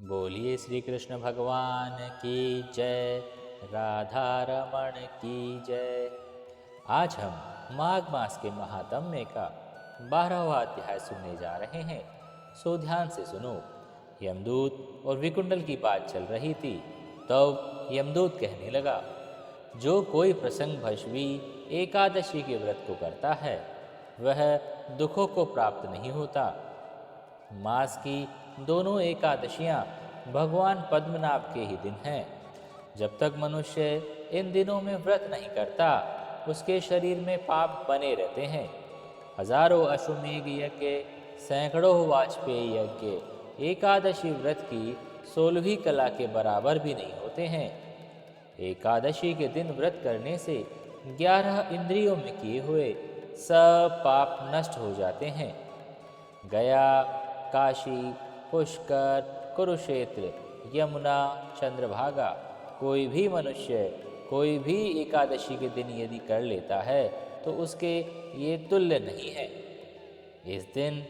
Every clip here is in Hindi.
बोलिए श्री कृष्ण भगवान की जय, राधा रमण की जय। आज हम माघ मास के महात्म्य का 12वां अध्याय सुनने जा रहे हैं। सो ध्यान से सुनो। यमदूत और विकुंडल की बात चल रही थी, तब यमदूत कहने लगा, जो कोई प्रसंगवश भी एकादशी के व्रत को करता है, वह दुखों को प्राप्त नहीं होता। मास की दोनों एकादशियां भगवान पद्मनाभ के ही दिन हैं। जब तक मनुष्य इन दिनों में व्रत नहीं करता, उसके शरीर में पाप बने रहते हैं। हजारों अश्वमेघ यज्ञ, सैकड़ों वाजपेयी यज्ञ एकादशी व्रत की 16वीं कला के बराबर भी नहीं होते हैं। एकादशी के दिन व्रत करने से 11 इंद्रियों में किए हुए सब पाप नष्ट हो जाते हैं। गया, काशी, पुष्कर, कुरुक्षेत्र, यमुना, चंद्रभागा, कोई भी मनुष्य कोई भी एकादशी के दिन यदि कर लेता है तो उसके ये तुल्य नहीं है। इस दिन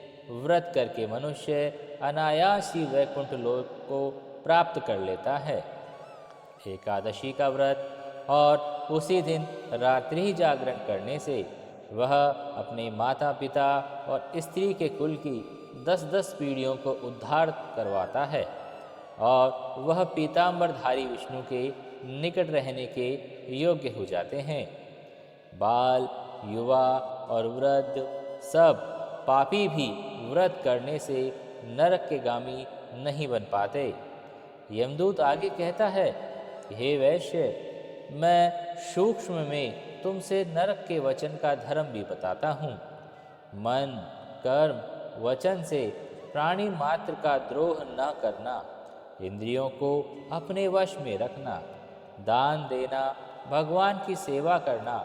व्रत करके मनुष्य अनायास ही वैकुंठ लोक को प्राप्त कर लेता है। एकादशी का व्रत और उसी दिन रात्रि जागरण करने से वह अपने माता पिता और स्त्री के कुल की 10-10 पीढ़ियों को उद्धार करवाता है और वह पीतांबरधारी विष्णु के निकट रहने के योग्य हो जाते हैं। बाल, युवा और वृद्ध सब पापी भी व्रत करने से नरक के गामी नहीं बन पाते। यमदूत आगे कहता है, हे वैश्य, मैं सूक्ष्म में तुमसे नरक के वचन का धर्म भी बताता हूँ। मन, कर्म, वचन से प्राणी मात्र का द्रोह न करना, इंद्रियों को अपने वश में रखना, दान देना, भगवान की सेवा करना,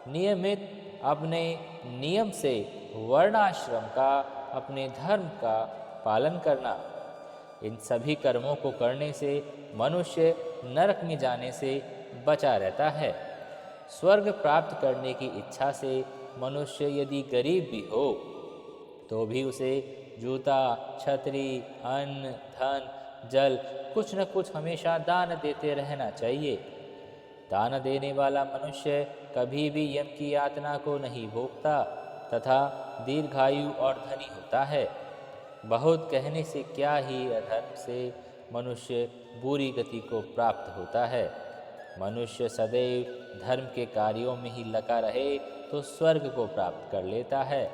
नियमित अपने नियम से वर्णाश्रम का, अपने धर्म का पालन करना, इन सभी कर्मों को करने से मनुष्य नरक में जाने से बचा रहता है। स्वर्ग प्राप्त करने की इच्छा से मनुष्य यदि गरीब भी हो तो भी उसे जूता, छतरी, अन्न, धन, जल कुछ न कुछ हमेशा दान देते रहना चाहिए। दान देने वाला मनुष्य कभी भी यम की यातना को नहीं भोगता तथा दीर्घायु और धनी होता है। बहुत कहने से क्या ही अधर्म से मनुष्य बुरी गति को प्राप्त होता है। मनुष्य सदैव धर्म के कार्यों में ही लगा रहे तो स्वर्ग को प्राप्त कर लेता है।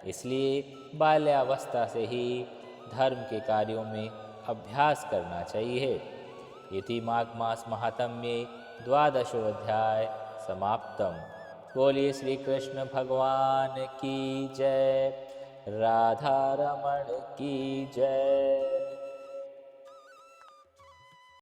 इसलिए बाल्यावस्था से ही धर्म के कार्यों में अभ्यास करना चाहिए। इति माघ मास महात्म्ये 12वां समाप्तम। बोलिए श्री कृष्ण भगवान की जय, राधा रमण की जय।